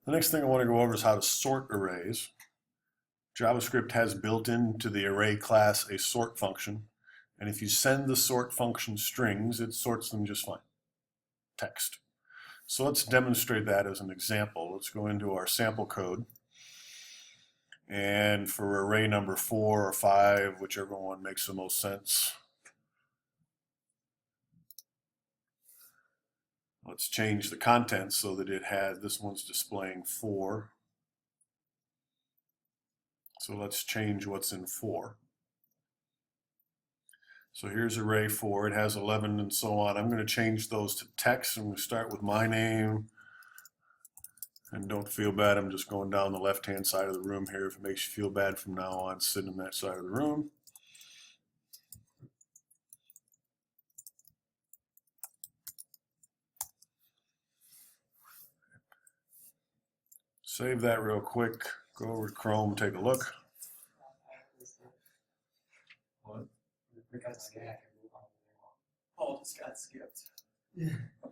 The next thing I want to go over is how to sort arrays. JavaScript has built into the array class a sort function, and if you send the sort function strings, it sorts them just fine. Text. So let's demonstrate that as an example. Let's go into our sample code, and for array number 4 or 5, whichever one makes the most sense, let's change the content so that it has, this one's displaying 4. So let's change what's in 4. So here's array 4, it has 11 and so on. I'm going to change those to text. I'm going to start with my name. And don't feel bad, I'm just going down the left-hand side of the room here. If it makes you feel bad from now on, sit in that side of the room. Save that real quick. Go over to Chrome, take a look. What? Paul just got skipped.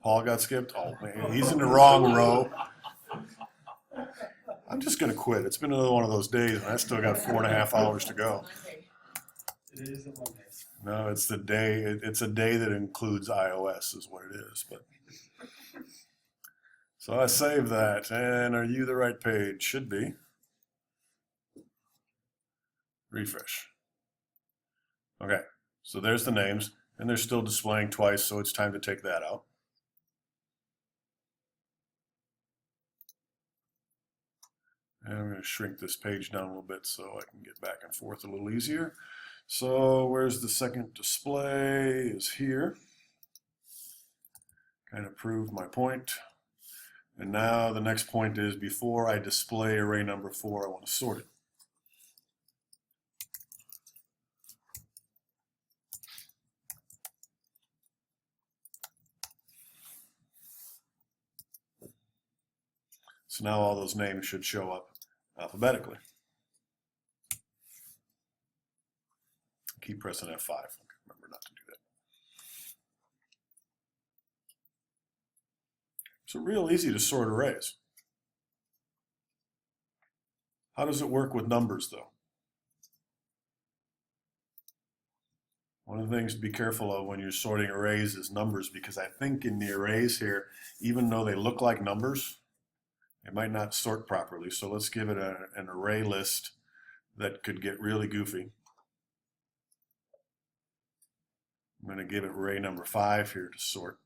Paul got skipped? Oh man, he's in the wrong row. I'm just going to quit. It's been another one of those days, and I still got 4.5 hours to go. It is a Monday. No, it's the day. It's a day that includes iOS, is what it is. But so I saved that, and are you the right page? Should be. Refresh. Okay, so there's the names, and they're still displaying twice, so it's time to take that out. And I'm going to shrink this page down a little bit so I can get back and forth a little easier. So where's the second display? Is here. Kind of prove my point. And now the next point is, before I display array number 4, I want to sort it. So now all those names should show up alphabetically. Keep pressing F5. Remember not to do that. So real easy to sort arrays. How does it work with numbers, though? One of the things to be careful of when you're sorting arrays is numbers, because I think in the arrays here, even though they look like numbers, it might not sort properly. So let's give it an array list that could get really goofy. I'm going to give it array number 5 here to sort.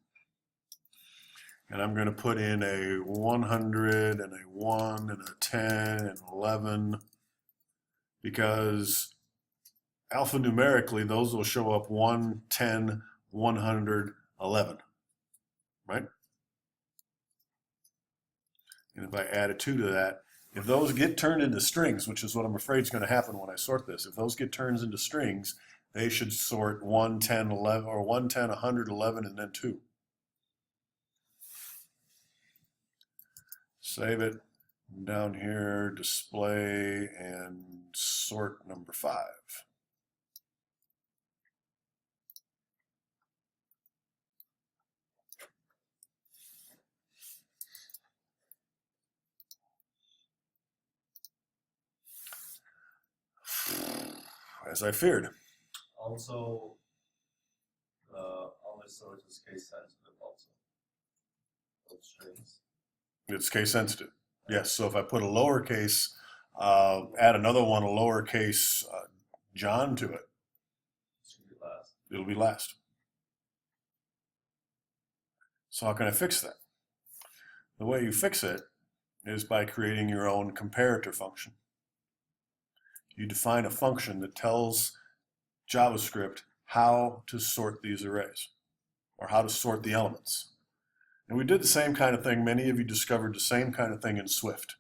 And I'm going to put in a 100 and a 1 and a 10 and 11, because alphanumerically those will show up 1, 10, 100, 11, right? And if I add a 2 to that, if those get turned into strings, which is what I'm afraid is going to happen when I sort this, if those get turned into strings, they should sort 1, 10, 11, or 1, 10, 100, 11, and then 2. Save it. Down here, display and sort number 5. As I feared. Also, all this sort is case sensitive also. Those strings. It's case sensitive. Yes, so if I put a lowercase, add another one, a lowercase John to it, it'll be last. So how can I fix that? The way you fix it is by creating your own comparator function. You define a function that tells JavaScript how to sort these arrays, or how to sort the elements. And we did the same kind of thing. Many of you discovered the same kind of thing in Swift,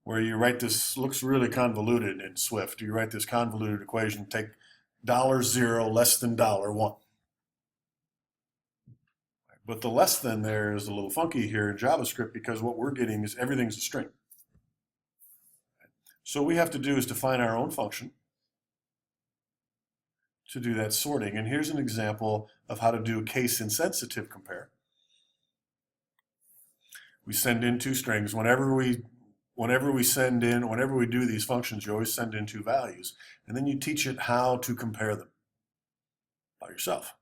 where you write this, looks really convoluted in Swift. You write this convoluted equation, take $0 less than $1. But the less than there is a little funky here in JavaScript, because what we're getting is everything's a string. So what we have to do is define our own function to do that sorting. And here's an example of how to do a case-insensitive compare. We send in two strings. Whenever we do these functions, you always send in two values, and then you teach it how to compare them by yourself.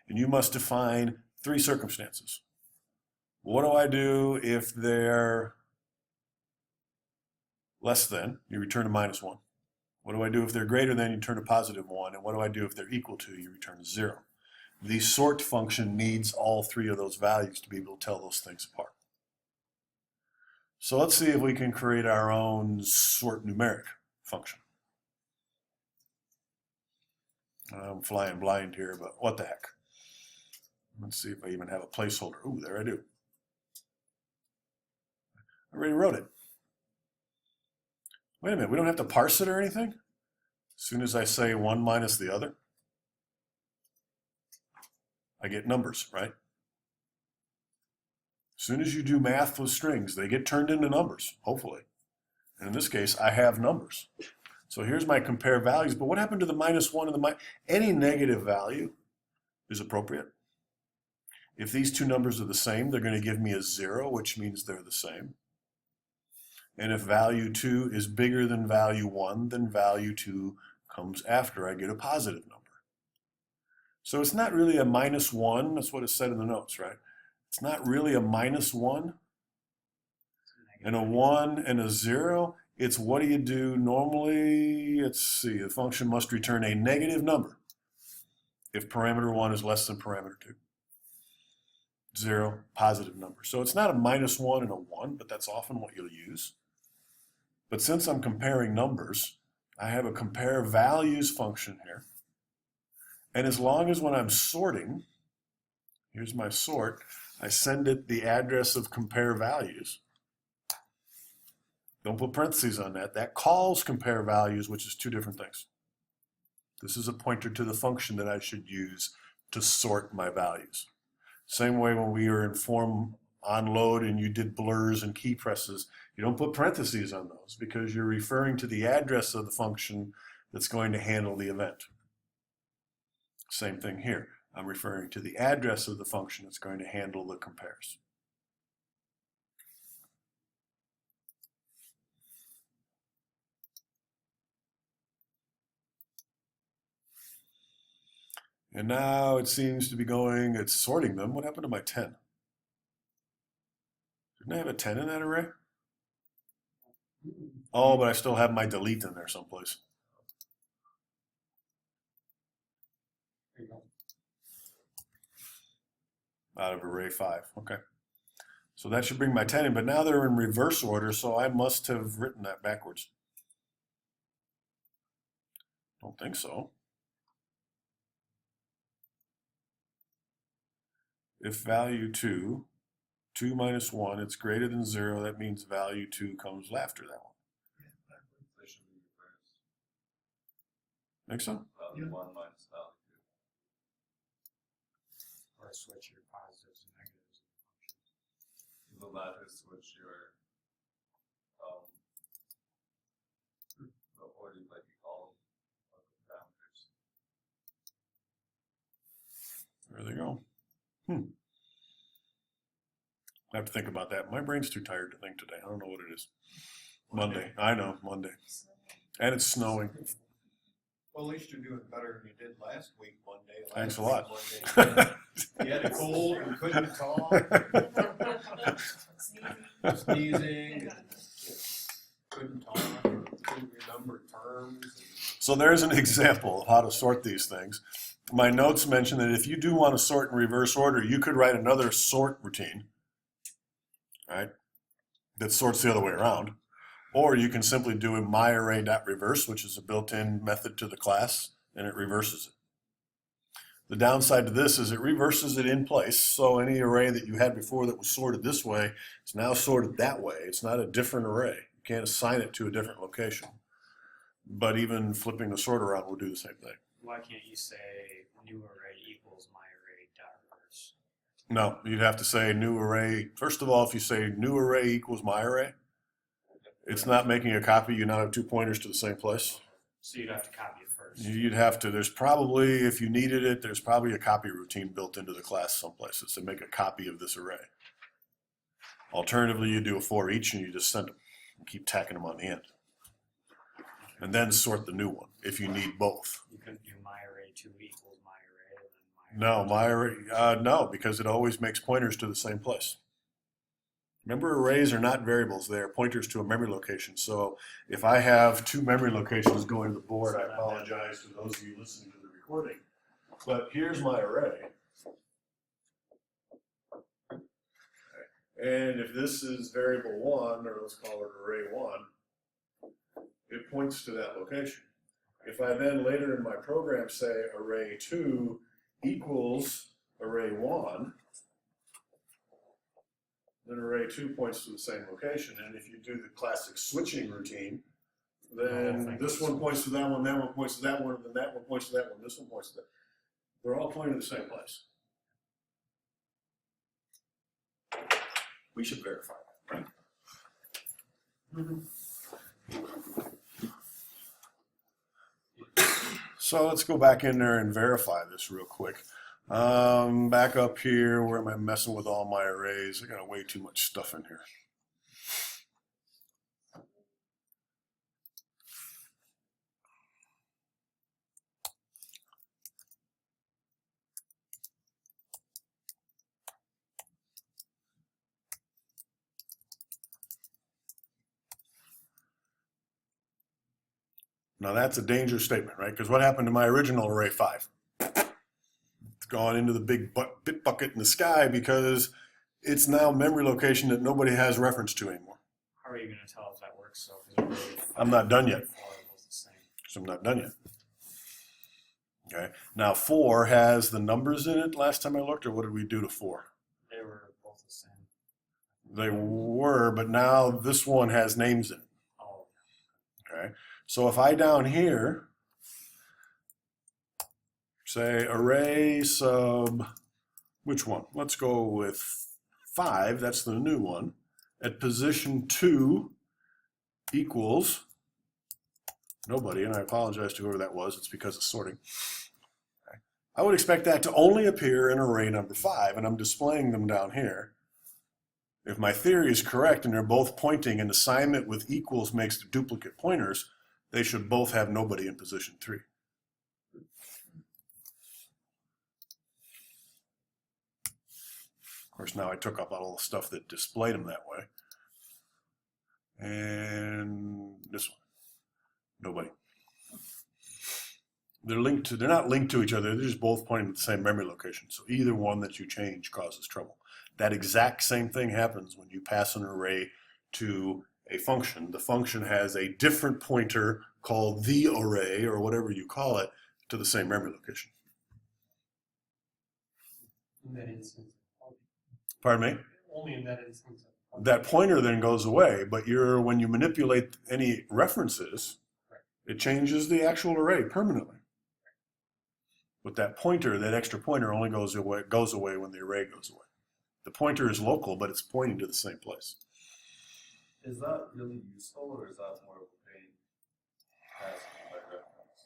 And you must define three circumstances. What do I do if they're less than? You return a -1. What do I do if they're greater than? You return a +1. And what do I do if they're equal to? You return a 0. The sort function needs all three of those values to be able to tell those things apart. So let's see if we can create our own sort numeric function. I'm flying blind here, but what the heck. Let's see if I even have a placeholder. Ooh, there I do. I already wrote it. Wait a minute, we don't have to parse it or anything? As soon as I say one minus the other, I get numbers, right? As soon as you do math with strings, they get turned into numbers, hopefully. And in this case, I have numbers. So here's my compare values, but what happened to the -1 and the any negative value is appropriate. If these two numbers are the same, they're going to give me a 0, which means they're the same. And if value 2 is bigger than value 1, then value 2 comes after I get a positive number. So it's not really a -1, that's what it said in the notes, right? It's not really a -1 and a 1 and a 0. It's what do you do normally? Let's see, the function must return a negative number if parameter 1 is less than parameter 2. 0, positive number. So it's not a -1 and a 1, but that's often what you'll use. But since I'm comparing numbers, I have a compare values function here. And as long as when I'm sorting, here's my sort, I send it the address of compare values. Don't put parentheses on that. That calls compare values, which is two different things. This is a pointer to the function that I should use to sort my values. Same way when we were in form on load and you did blurs and key presses, you don't put parentheses on those because you're referring to the address of the function that's going to handle the event. Same thing here. I'm referring to the address of the function that's going to handle the compares. And now it seems to be going, it's sorting them. What happened to my 10? Didn't I have a 10 in that array? Oh, but I still have my delete in there someplace. There you go. Out of array 5, okay. So that should bring my 10 in, but now they're in reverse order, so I must have written that backwards. Don't think so. If value 2 minus 1, it's greater than 0, that means value 2 comes after that one. They should be reversed. Think so? Value 1 minus value Or switch your positives and negatives in the function. 2. The latter switch your, what do you like to call parameters? There they go. I have to think about that. My brain's too tired to think today. I don't know what it is. Monday. I know, Monday. And it's snowing. Well, at least you're doing better than you did last week, Monday. Thanks a Last lot. week, Monday, you had a cold and couldn't talk, sneezing, and, couldn't talk, or couldn't remember terms. So there's an example of how to sort these things. My notes mention that if you do want to sort in reverse order, you could write another sort routine, right, that sorts the other way around. Or you can simply do a myArray.reverse, which is a built-in method to the class, and it reverses it. The downside to this is it reverses it in place, so any array that you had before that was sorted this way is now sorted that way. It's not a different array. You can't assign it to a different location. But even flipping the sort around will do the same thing. Why can't you say new array equals my array dot reverse? No, you'd have to say new array. First of all, if you say new array equals my array, it's not making a copy. You now have two pointers to the same place. So you'd have to copy it first. You'd have to, there's probably, if you needed it, there's probably a copy routine built into the class some places to make a copy of this array. Alternatively, you do a for each and you just send them and keep tacking them on the end. And then sort the new one if you need both. You couldn't do myArray2 equals myArray, and then No, my array, no, because it always makes pointers to the same place. Remember, arrays are not variables, they are pointers to a memory location. So if I have two memory locations going to the board, I apologize to those of you listening to the recording. But here's my array. And if this is variable 1, or let's call it array 1, it points to that location. If I then later in my program say array 2 equals array 1, then array 2 points to the same location. And if you do the classic switching routine, then this one points to that one points to that one, and then that one points to that one, this one points to that. They're all pointing to the same place. We should verify that, right? So let's go back in there and verify this real quick. Back up here, where am I messing with all my arrays? I got way too much stuff in here. Now that's a dangerous statement, right? Because what happened to my original array 5? It's gone into the big bit bucket in the sky because it's now a memory location that nobody has reference to anymore. how are you going to tell if that works? So, 'cause array I'm not done yet. 4 was the same. So I'm not done yet. Okay. Now 4 has the numbers in it last time I looked, or what did we do to 4? They were both the same. They were, but now this one has names in it. Oh, Okay. So if I down here say array sub, which one? Let's go with 5, that's the new one, at position 2 equals nobody, and I apologize to whoever that was, it's because of sorting. Okay. I would expect that to only appear in array number 5, and I'm displaying them down here. If my theory is correct and they're both pointing, and assignment with equals makes the duplicate pointers, they should both have nobody in position 3. Of course, now I took up all the stuff that displayed them that way. And this one, nobody. They're not linked to each other, they're just both pointing to the same memory location. So either one that you change causes trouble. That exact same thing happens when you pass an array to a function. The function has a different pointer called the array, or whatever you call it, to the same memory location. In that instance. Pardon me? Only in that instance. That pointer then goes away, but when you manipulate any references, it changes the actual array permanently. But that pointer, that extra pointer, only goes away when the array goes away. The pointer is local, but it's pointing to the same place. Is that really useful, or is that more of a pain passing by reference?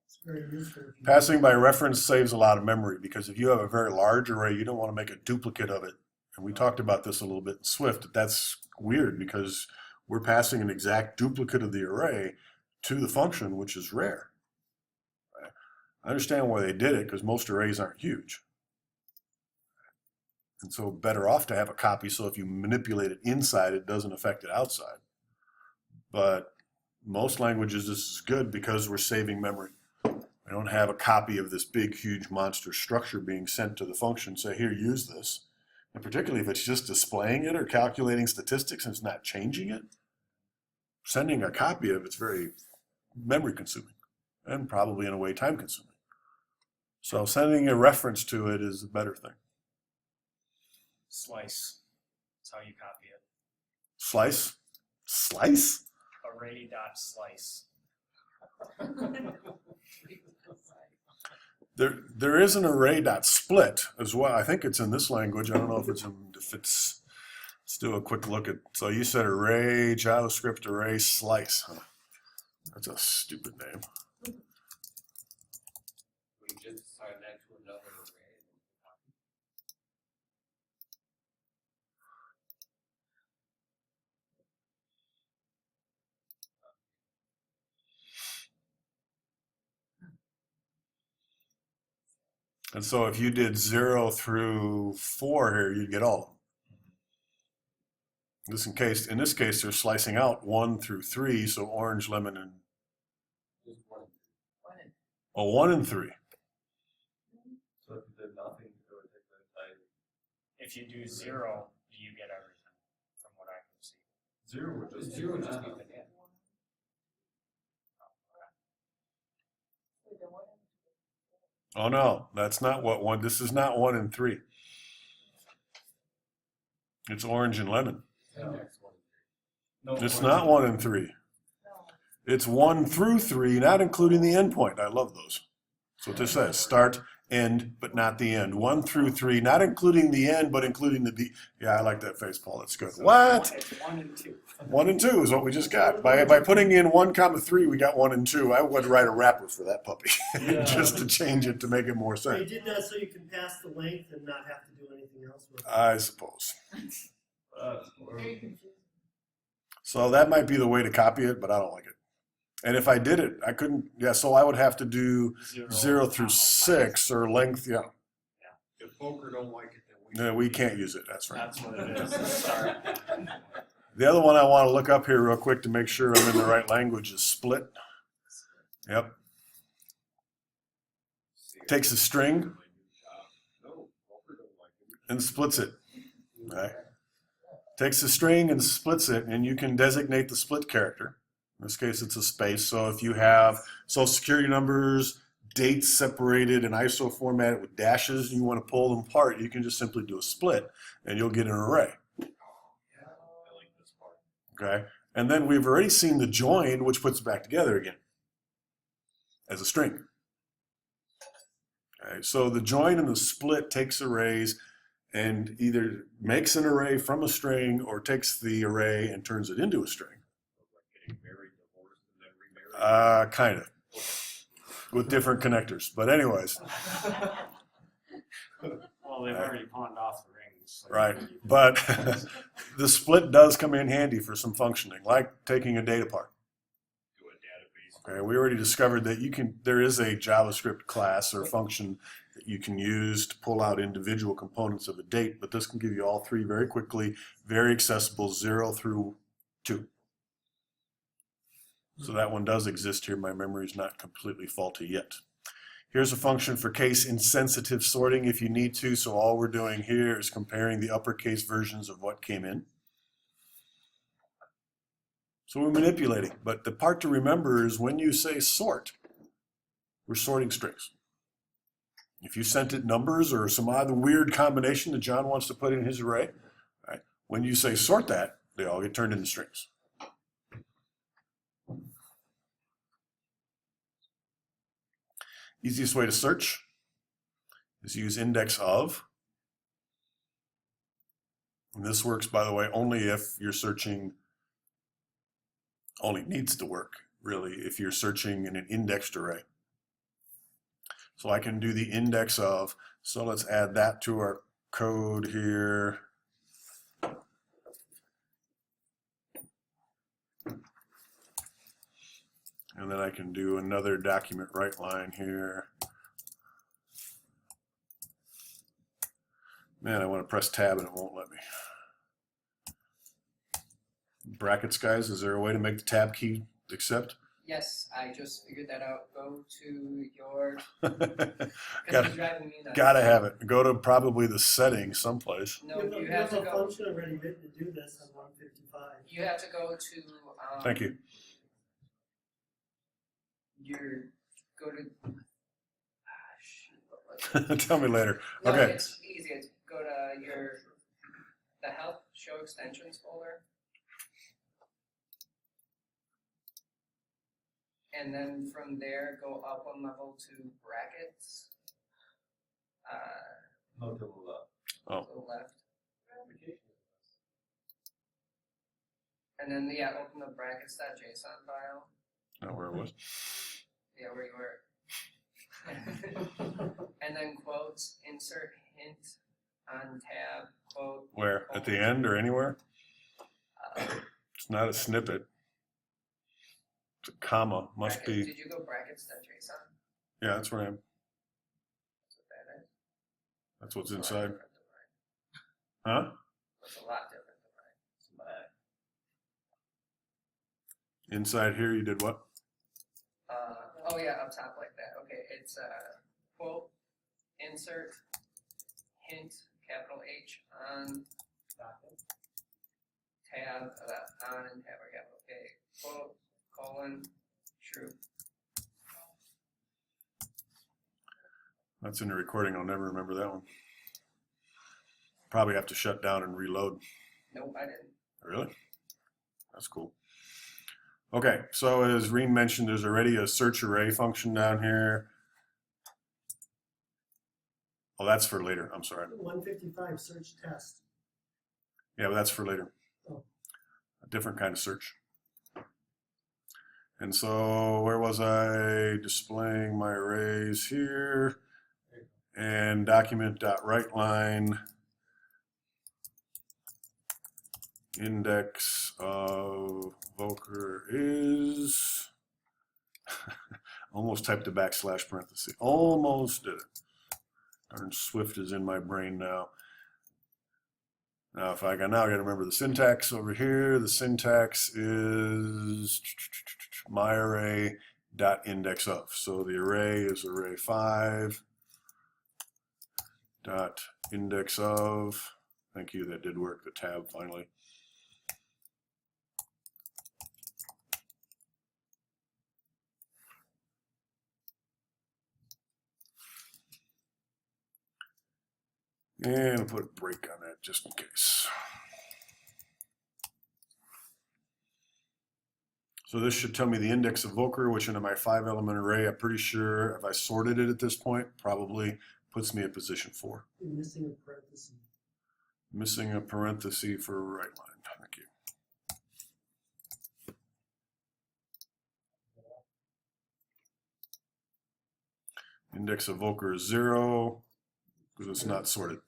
It's very useful. Passing by reference saves a lot of memory, because if you have a very large array, you don't want to make a duplicate of it. And we talked about this a little bit in Swift. That's weird because we're passing an exact duplicate of the array to the function, which is rare. I understand why they did it, because most arrays aren't huge. And so better off to have a copy, so if you manipulate it inside, it doesn't affect it outside. But most languages, this is good because we're saving memory. I don't have a copy of this big, huge monster structure being sent to the function, say, here, use this. And particularly if it's just displaying it or calculating statistics and it's not changing it, sending a copy of it's very memory consuming and probably in a way time consuming. So sending a reference to it is a better thing. slice. That's how you copy it. Slice? Slice? Array.slice. There is an array.split as well. I think it's in this language. I don't know if it's let's do a quick look at, so you said array, JavaScript array slice. Huh? That's a stupid name. We just assign that to another array. And so if you did 0 through 4 here, you'd get all of them. In this case, they're slicing out 1 through 3, so orange, lemon, and Just one. 1 and 3. So if you did nothing, it would take the entire If you do 0, you get everything, from what I can see. 0 would just Zero would just be banana. banana. Oh no, that's not what one. This is not 1 and 3. It's orange and lemon. Index one. No, It's not 1 and 3. It's 1 through 3, not including the endpoint. I love those. So what this says: start, end, but not the end. 1 through 3, not including the end, but including the D. Yeah, I like that face, Paul. That's good. What? It's 1 and 2. 1 and 2 is what we just got. By putting in 1, 3, we got 1 and 2. I would write a wrapper for that puppy Yeah. just to change it to make it more They sense. did that so you can pass the length and not have to do anything else with it. I suppose. That's horrible. Very confusing. So that might be the way to copy it, but I don't like it. And if I did it, I couldn't. Yeah, so I would have to do 0 through 6 or length. Yeah, If poker don't like it, then we. no, we can't use it. That's right. That's what it is. Sorry. The other one I want to look up here real quick to make sure I'm in the right language is split. Yep. Takes a string No, poker don't like it. and splits it. Right. Takes a string and splits it, and you can designate the split character. In this case, it's a space. So if you have social security numbers, dates separated in ISO format with dashes, and you want to pull them apart, you can just simply do a split, and you'll get an array. I like this part. Okay, and then we've already seen the join, which puts it back together again as a string. Okay, so the join and the split takes arrays and either makes an array from a string or takes the array and turns it into a string. Like getting married, divorced, and then remarried. Kind of, with different connectors. But anyways, Well, they've already pawned off the rings. So right. But the split does come in handy for some functioning, like taking a data part. Do a database. Okay, we already discovered that there is a JavaScript class or function that you can use to pull out individual components of a date, but this can give you all three very quickly, very accessible, 0 through 2. So that one does exist here. My memory is not completely faulty yet. Here's a function for case insensitive sorting if you need to. So all we're doing here is comparing the uppercase versions of what came in. So we're manipulating, but the part to remember is when you say sort, we're sorting strings. If you sent it numbers or some odd weird combination that John wants to put in his array, right? When you say sort that, they all get turned into strings. Easiest way to search is use index of. And this works, by the way, only if you're searching, only needs to work, really, if you're searching in an indexed array. So I can do the index of, so let's add that to our code here. And then I can do another document write line here. Man, I want to press tab and it won't let me. Brackets, guys, is there a way to make the tab key accept? Yes, I just figured that out. Go to your. Gotta- Because it's driving me nuts. Gotta have it. Go to probably the settings someplace. No, You you have have a to go. function already written to do this on 155. You have to go to. Thank you. Go to. Shoot, Tell me later. no, Okay. it's easy. It's go to the help show extensions folder. And then from there, go up one level to brackets. No, to the left. Oh. To the left. And then, yeah, open the brackets.json file. Not where it was. Yeah, where you were. And then quotes, insert hint on tab, quote. Where? At the end or anywhere? Uh, It's not a snippet. It's a comma. Must brackets. be. Did you go brackets.json? Yeah, that's where I am. That's what that is. That's what's It's a lot inside. different than mine. Huh? It's a lot different than mine. It's Mac. Inside here, you did what? Oh yeah, up top like that. Okay, it's quote, insert, hint, capital H on tab, on and tab, capital K, quote, colon, true. That's in the recording. I'll never remember that one. Probably have to shut down and reload. Nope, I didn't. Really? That's cool. Okay, so as Reen mentioned, there's already a search array function down here. Oh, that's for later. I'm sorry. 155 search test. Yeah, but that's for later. Oh. A different kind of search. And so where was I? Displaying my arrays here. And document.writeLine index of Voker is almost typed a backslash parenthesis. Almost did it. Darn Swift is in my brain now. Now if I got now I gotta remember the syntax over here. The syntax is my array dot index of. So the array is array 5 dot index of. Thank you, that did work, the tab finally. And I'll put a break on that just in case. So this should tell me the index of Voker, which in my 5-element array, I'm pretty sure if I sorted it at this point, probably puts me at position 4. You're missing a parenthesis. Missing a parenthesis for right line. Thank you. Index of Voker is 0 because it's not sorted.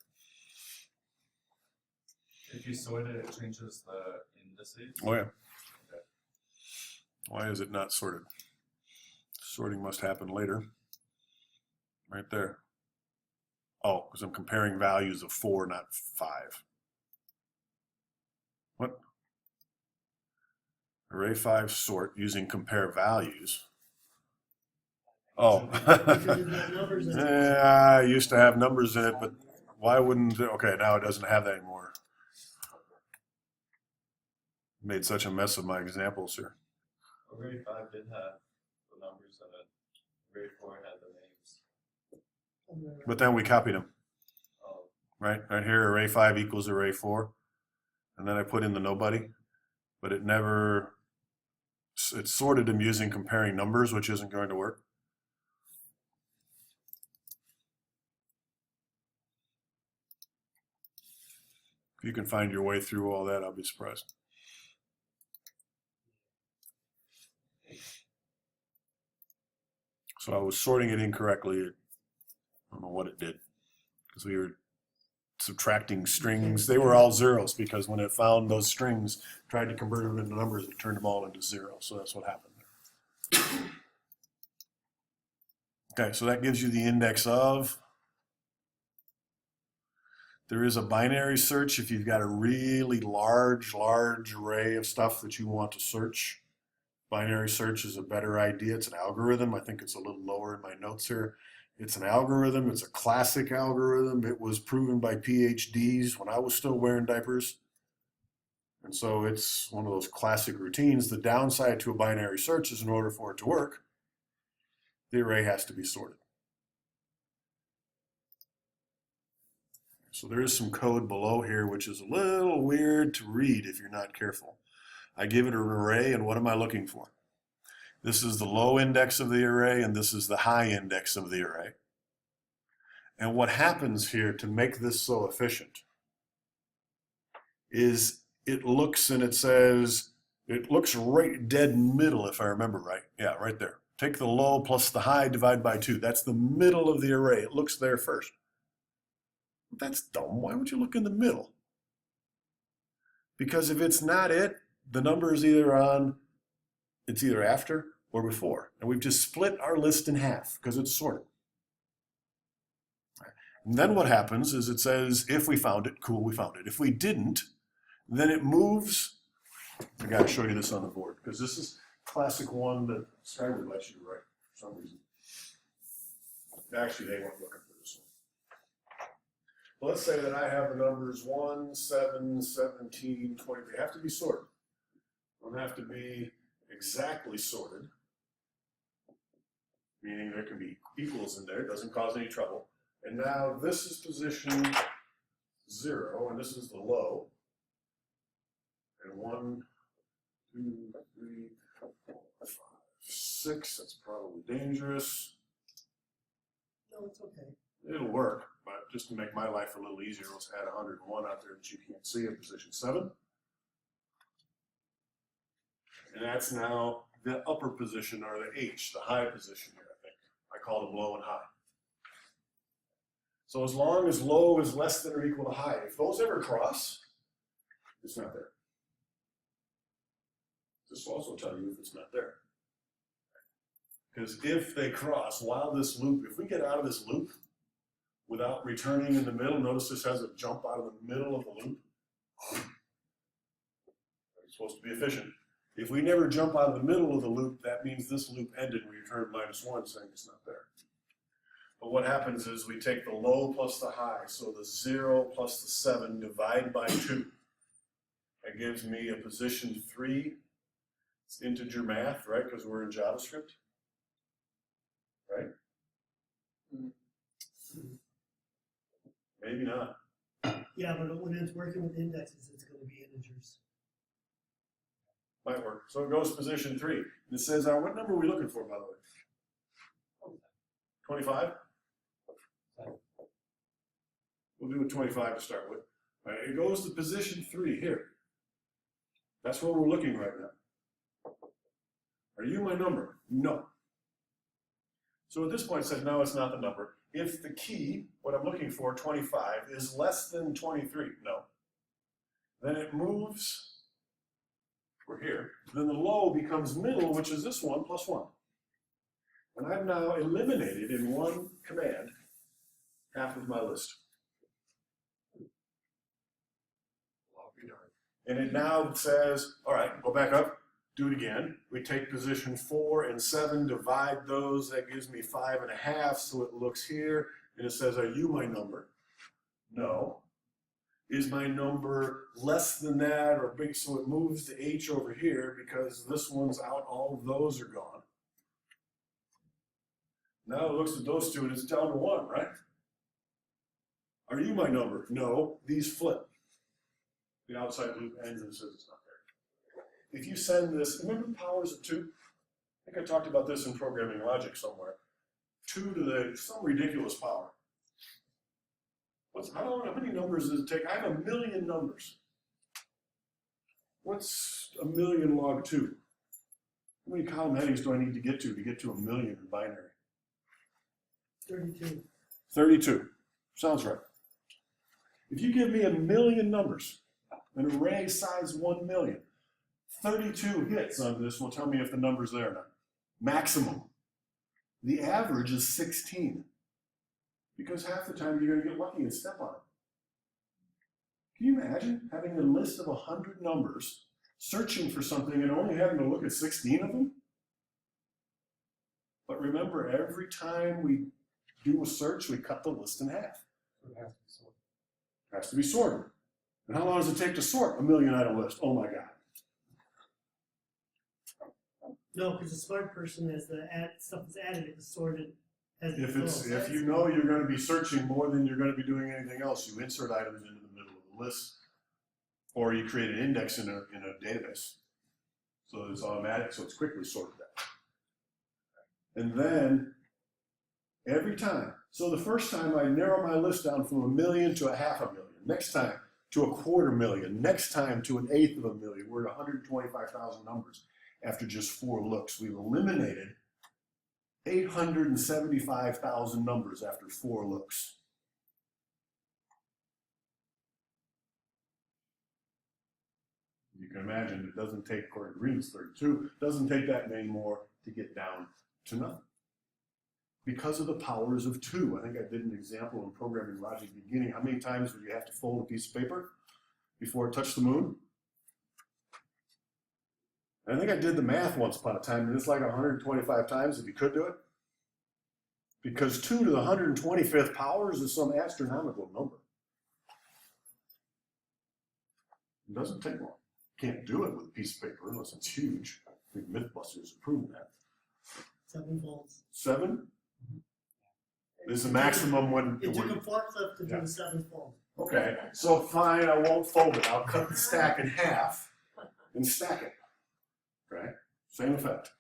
If you sort it, it changes the indices. Oh yeah. Why is it not sorted? Sorting must happen later. Right there. Oh, because I'm comparing values of 4, not 5. What? Array 5 sort using compare values. Oh. Because you've got numbers in it. Yeah, I used to have numbers in it, but why wouldn't it? Okay, now it doesn't have that anymore. Made such a mess of my examples here. Array 5 did have the numbers in it. Array 4 had the names. But then we copied them. Oh, Right here, array 5 equals array 4. And then I put in the nobody, but it never, it sorted them using comparing numbers, which isn't going to work. If you can find your way through all that, I'll be surprised. So I was sorting it incorrectly. I don't know what it did, because we were subtracting strings. They were all zeros because when it found those strings, tried to convert them into numbers, it turned them all into zero. So that's what happened. Okay, so that gives you the index of. There is a binary search if you've got a really large array of stuff that you want to search. Binary search is a better idea. It's an algorithm. I think it's a little lower in my notes here. It's an algorithm. It's a classic algorithm. It was proven by PhDs when I was still wearing diapers. And so it's one of those classic routines. The downside to a binary search is in order for it to work, the array has to be sorted. So there is some code below here, which is a little weird to read if you're not careful. I give it an array, and what am I looking for? This is the low index of the array, and this is the high index of the array. And what happens here to make this so efficient is it looks and it says, it looks right dead middle, if I remember right. Yeah, right there. Take the low plus the high, divide by 2. That's the middle of the array. It looks there first. That's dumb. Why would you look in the middle? Because if it's not it, the number is either on, it's either after or before. And we've just split our list in half because it's sorted. And then what happens is it says, if we found it, cool, we found it. If we didn't, then it moves. I got to show you this on the board because this is classic one that Skyward lets you write for some reason. Actually, they weren't looking for this one. Let's say that I have the numbers 1, 7, 17, 20. They have to be sorted. They don't have to be exactly sorted, meaning there can be equals in there. It doesn't cause any trouble. And now this is position 0, and this is the low. And 1, 2, 3, 4, 5, 6. That's probably dangerous. No, it's okay. It'll work, but just to make my life a little easier, let's add 101 out there that you can't see in position 7. And that's now the upper position, or the H, the high position here, I think. I call them low and high. So as long as low is less than or equal to high, if those ever cross, it's not there. This will also tell you if it's not there. Because if they cross while this loop, if we get out of this loop without returning in the middle, notice this has a jump out of the middle of the loop. It's supposed to be efficient. If we never jump out of the middle of the loop, that means this loop ended and we return -1 saying it's not there. But what happens is we take the low plus the high, so the 0 plus the 7 divide by 2. That gives me a position 3. It's integer math, right? Because we're in JavaScript. Right? Maybe not. Yeah, but when it's working with indexes, it's going to be integers. Might work. So it goes to position 3. And it says, what number are we looking for, by the way? 25? We'll do a 25 to start with. All right, it goes to position 3 here. That's where we're looking right now. Are you my number? No. So at this point it says, no, it's not the number. If the key, what I'm looking for, 25, is less than 23, no. Then it moves, we're here, then the low becomes middle, which is this one plus 1. And I've now eliminated in one command half of my list. And it now says, all right, go back up, do it again. We take position 4 and 7, divide those, that gives me 5.5, so it looks here, and it says, are you my number? No. Is my number less than that or big, so it moves the H over here because this one's out, all of those are gone. Now it looks at those two and it's down to 1, right? Are you my number? No, these flip. The outside loop ends and it says it's not there. If you send this, remember the powers of 2? I think I talked about this in programming logic somewhere. 2 to the some ridiculous power. How many numbers does it take? I have 1 million numbers. What's 1 million log 2? How many column headings do I need to get to 1 million in binary? 32. 32. Sounds right. If you give me 1 million numbers, an array size 1 million, 32 hits on this will tell me if the number's there or not. Maximum. The average is 16. Because half the time you're going to get lucky and step on it. Can you imagine having a list of 100 numbers, searching for something and only having to look at 16 of them? But remember, every time we do a search, we cut the list in half. It has to be sorted. It has to be sorted. And how long does it take to sort a 1 million item list? Oh my God. No, because a smart person, as the stuff is added, it was sorted as it goes. If you know you're going to be searching more than you're going to be doing anything else, you insert items into the middle of the list, or you create an index in a database. So it's automatic, so it's quickly sorted out. And then every time, so the first time I narrow my list down from 1 million to 500,000. Next time to 250,000. Next time to 1/8 of a million. We're at 125,000 numbers. After just 4 looks, we've eliminated 875,000 numbers after 4 looks. You can imagine it doesn't take, according to Green's 32, it doesn't take that many more to get down to nothing. because of the powers of 2. I think I did an example in programming logic beginning. How many times would you have to fold a piece of paper before it touched the moon? I think I did the math once upon a time, and it's like 125 times if you could do it. Because 2 to the 125th powers is some astronomical number. It doesn't take long. Can't do it with a piece of paper unless it's huge. I think Mythbusters have proven that. 7 volts. 7 is the maximum when. It took a forklift to do the 7th fold. Okay, so fine, I won't fold it. I'll cut the stack in half and stack it. Right? Same effect.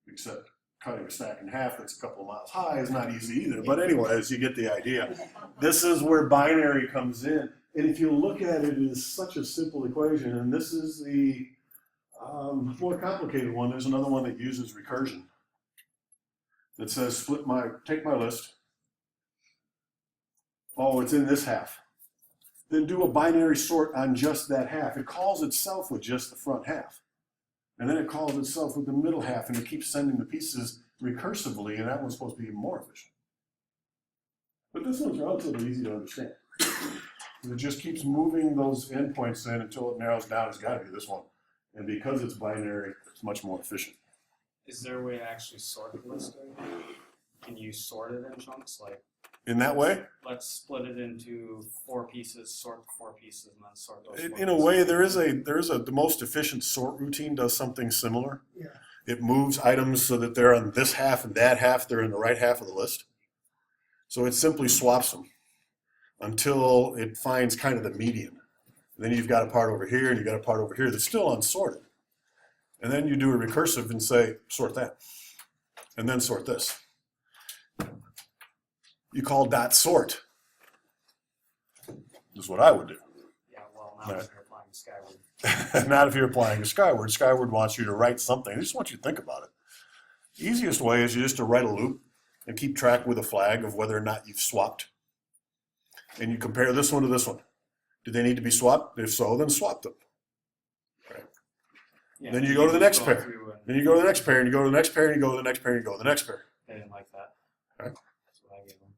Except cutting a stack in half that's a couple of miles high is not easy either. But anyways, you get the idea. This is where binary comes in. And if you look at it, it is such a simple equation. And this is the more complicated one. There's another one that uses recursion. That says take my list. Oh, it's in this half. Then do a binary sort on just that half. It calls itself with just the front half. And then it calls itself with the middle half, and it keeps sending the pieces recursively, and that one's supposed to be more efficient. But this one's relatively easy to understand. It just keeps moving those endpoints in until it narrows down. It's got to be this one. And because it's binary, it's much more efficient. Is there a way to actually sort the list? Can you sort it in chunks? Like, In that way, let's split it into 4 pieces, sort the 4 pieces, and then sort those. 4 in a pieces. way, the most efficient sort routine does something similar. Yeah. It moves items so that they're on this half and that half, they're in the right half of the list. So it simply swaps them until it finds kind of the median. And then you've got a part over here and you've got a part over here that's still unsorted. And then you do a recursive and say, sort that. And then sort this. You call dot sort. This is what I would do. Yeah, well, not Right. if you're applying Skyward. Not if you're applying to Skyward. Skyward wants you to write something. They just want you to think about it. The easiest way is just to write a loop and keep track with a flag of whether or not you've swapped. And you compare this one to this one. Do they need to be swapped? If so, then swap them. Yeah, Then you go to the next go pair. through and Then you go to the next pair, and you go to the next pair, and you go to the next pair, and you go to the next pair. They didn't like that. Right. That's what I gave them.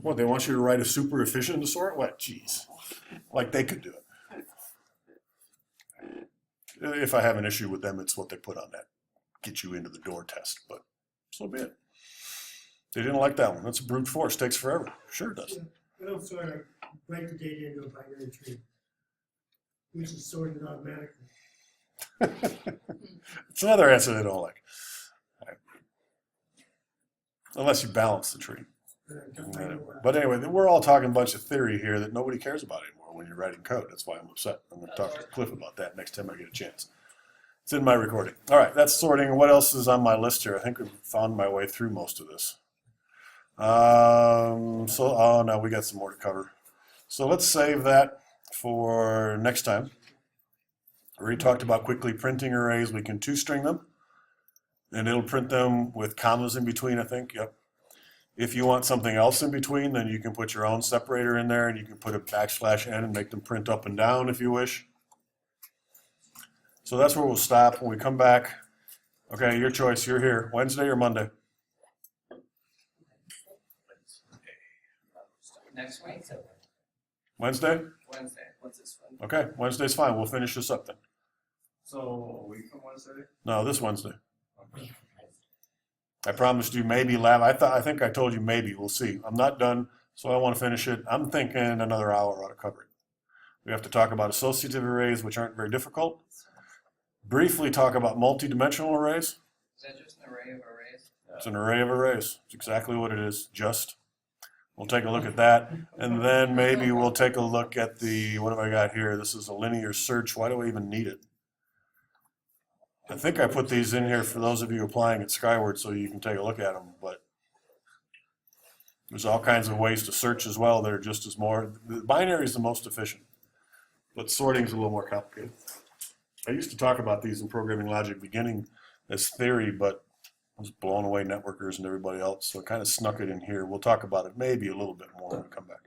What, they want you to write a super efficient to sort? What? Jeez. Like they could do it. If I have an issue with them, it's what they put on that get you into the door test, but so be it. They didn't like that one. That's a brute force. Takes forever. Sure it does. We don't sort of write the data into a binary tree. We just sort it automatically. It's another answer they don't like. Right. Unless you balance the tree. But anyway, we're all talking a bunch of theory here that nobody cares about anymore when you're writing code. That's why I'm upset. I'm going to talk to Cliff about that next time I get a chance. It's in my recording. All right, that's sorting. What else is on my list here? I think we've found my way through most of this. Oh no, we got some more to cover. So let's save that for next time. We already talked about quickly printing arrays. We can two-string them, and it'll print them with commas in between, I think. Yep. If you want something else in between, then you can put your own separator in there, and you can put a \n and make them print up and down if you wish. So that's where we'll stop. When we come back, okay, your choice. You're here. Wednesday or Monday? Next week? Wednesday? Wednesday. What's this one? Okay, Wednesday's fine. We'll finish this up then. So a week from Wednesday? No, this Wednesday. I promised you maybe lab. I think I told you maybe. We'll see. I'm not done, so I want to finish it. I'm thinking another hour ought to cover it. We have to talk about associative arrays, which aren't very difficult. Briefly talk about multi-dimensional arrays. Is that just an array of arrays? It's an array of arrays. It's exactly what it is, just. We'll take a look at that, and then maybe we'll take a look at the, what have I got here? This is a linear search. Why do I even need it? I think I put these in here for those of you applying at Skyward so you can take a look at them, but there's all kinds of ways to search as well that are just as more. The binary is the most efficient, but sorting is a little more complicated. I used to talk about these in programming logic beginning as theory, but I was blowing away networkers and everybody else, so I kind of snuck it in here. We'll talk about it maybe a little bit more when we come back.